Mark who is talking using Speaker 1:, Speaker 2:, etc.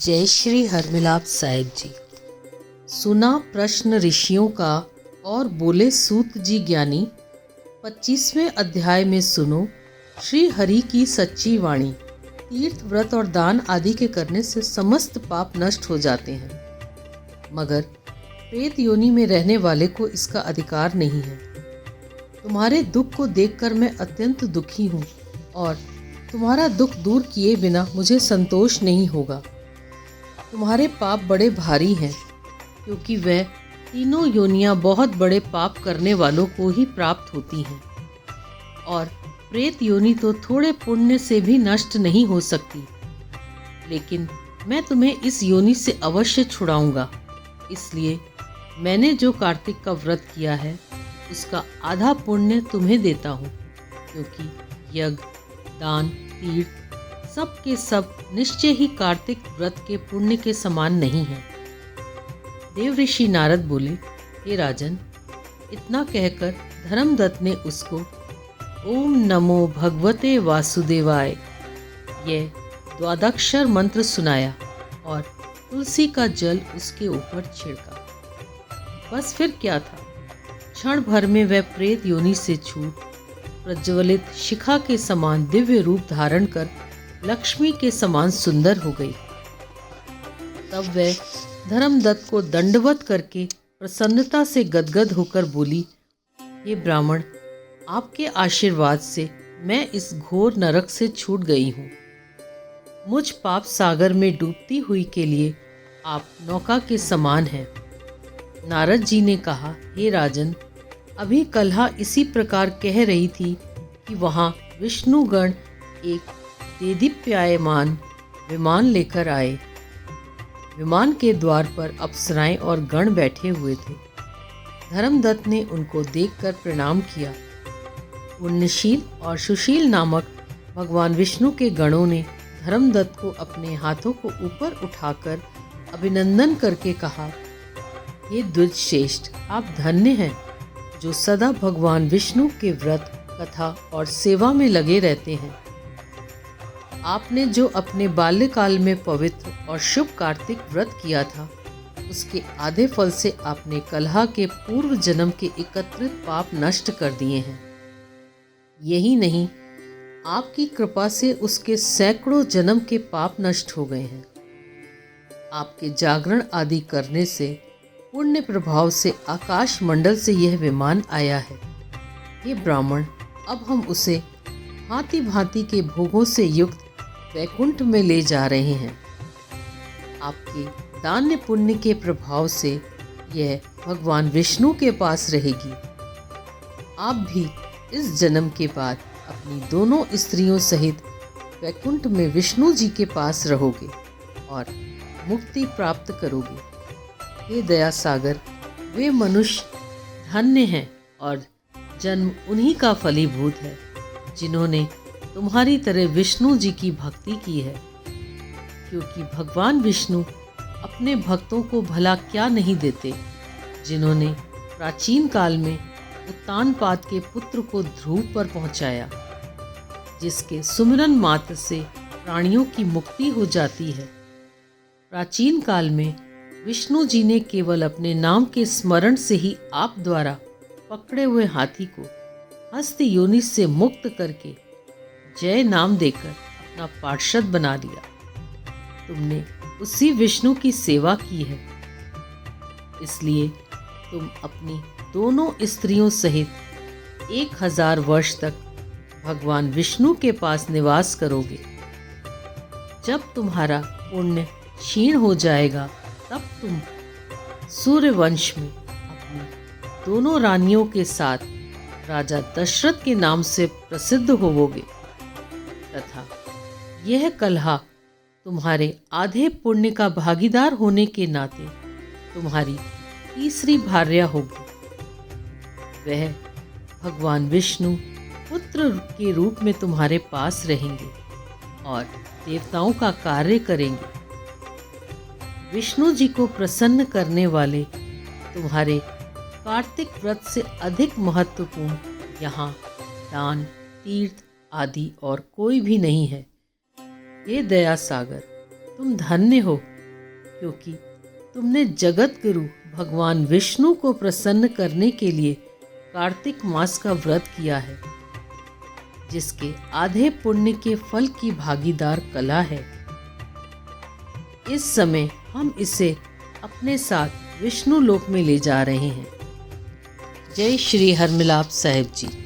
Speaker 1: जय श्री हरमिलाप साहिब जी। सुना प्रश्न ऋषियों का और बोले सूत जी ज्ञानी। 25वें अध्याय में सुनो श्री हरि की सच्ची वाणी। तीर्थ व्रत और दान आदि के करने से समस्त पाप नष्ट हो जाते हैं, मगर प्रेत योनि में रहने वाले को इसका अधिकार नहीं है। तुम्हारे दुख को देखकर मैं अत्यंत दुखी हूँ और तुम्हारा दुख दूर किए बिना मुझे संतोष नहीं होगा। तुम्हारे पाप बड़े भारी हैं, क्योंकि वह तीनों योनियां बहुत बड़े पाप करने वालों को ही प्राप्त होती हैं, और प्रेत योनि तो थोड़े पुण्य से भी नष्ट नहीं हो सकती। लेकिन मैं तुम्हें इस योनि से अवश्य छुड़ाऊंगा। इसलिए मैंने जो कार्तिक का व्रत किया है उसका आधा पुण्य तुम्हें देता हूँ, क्योंकि यज्ञ, दान, तीर्थ सब के सब निश्चय ही कार्तिक व्रत के पुण्य के समान नहीं है। देव ऋषि नारद बोले, हे राजन, इतना कहकर धर्मदत्त ने उसको ओम नमो भगवते वासुदेवाय यह द्वादक्षर मंत्र सुनाया और तुलसी का जल उसके ऊपर छिड़का। बस फिर क्या था, क्षण भर में वह प्रेत योनि से छूट प्रज्वलित शिखा के समान दिव्य रूप धारण कर लक्ष्मी के समान सुंदर हो गई। तब वह धर्मदत्त को दंडवत करके प्रसन्नता से गदगद होकर बोली, हे ब्राह्मण, आपके आशीर्वाद से मैं इस घोर नरक से छूट गई हूँ। मुझ पाप सागर में डूबती हुई के लिए आप नौका के समान हैं। नारद जी ने कहा, हे राजन, अभी कल्हा इसी प्रकार कह रही थी कि वहाँ विष्णुगण एक देदीप्यायमान विमान लेकर आए। विमान के द्वार पर अप्सराएं और गण बैठे हुए थे। धर्मदत्त ने उनको देखकर प्रणाम किया। पुण्यशील और सुशील नामक भगवान विष्णु के गणों ने धर्मदत्त को अपने हाथों को ऊपर उठाकर अभिनंदन करके कहा, हे द्विजश्रेष्ठ, आप धन्य हैं जो सदा भगवान विष्णु के व्रत, कथा और सेवा में लगे रहते हैं। आपने जो अपने बाल्यकाल में पवित्र और शुभ कार्तिक व्रत किया था, उसके आधे फल से आपने कलहा के पूर्व जन्म के एकत्रित पाप नष्ट कर दिए हैं। यही नहीं, आपकी कृपा से उसके सैकड़ों जन्म के पाप नष्ट हो गए हैं। आपके जागरण आदि करने से पुण्य प्रभाव से आकाश मंडल से यह विमान आया है। ये ब्राह्मण, अब हम उसे भांति भांति के भोगों से युक्त वैकुंठ में ले जा रहे हैं। आपके दान्य पुण्य के प्रभाव से यह भगवान विष्णु के पास रहेगी। आप भी इस जन्म के बाद अपनी दोनों स्त्रियों सहित वैकुंठ में विष्णु जी के पास रहोगे और मुक्ति प्राप्त करोगे। हे दया सागर, वे मनुष्य धन्य हैं और जन्म उन्हीं का फलीभूत है जिन्होंने तुम्हारी तरह विष्णु जी की भक्ति की है, क्योंकि भगवान विष्णु अपने भक्तों को भला क्या नहीं देते, जिन्होंने प्राचीन काल में उत्तानपाद के पुत्र को ध्रुव पर पहुंचाया, जिसके सुमिरन मात्र से प्राणियों की मुक्ति हो जाती है। प्राचीन काल में विष्णु जी ने केवल अपने नाम के स्मरण से ही आप द्वारा पकड़े हुए हाथी को हस्त योनि से मुक्त करके जय नाम देकर अपना पार्षद बना लिया। तुमने उसी विष्णु की सेवा की है, इसलिए तुम अपनी दोनों स्त्रियों सहित 1000 वर्ष तक भगवान विष्णु के पास निवास करोगे। जब तुम्हारा पुण्य क्षीण हो जाएगा, तब तुम सूर्यवंश में अपनी दोनों रानियों के साथ राजा दशरथ के नाम से प्रसिद्ध होवोगे, तथा यह कलहा तुम्हारे आधे पुण्य का भागीदार होने के नाते तुम्हारी तीसरी भार्या होगी। वह भगवान विष्णु पुत्र के रूप में तुम्हारे पास रहेंगे और देवताओं का कार्य करेंगे। विष्णु जी को प्रसन्न करने वाले तुम्हारे कार्तिक व्रत से अधिक महत्वपूर्ण यहाँ दान, तीर्थ आदि और कोई भी नहीं है। हे दया सागर, तुम धन्य हो क्योंकि तुमने जगत गुरु भगवान विष्णु को प्रसन्न करने के लिए कार्तिक मास का व्रत किया है, जिसके आधे पुण्य के फल की भागीदार कला है। इस समय हम इसे अपने साथ विष्णु लोक में ले जा रहे हैं। जय श्री हरमिलाप साहिब जी।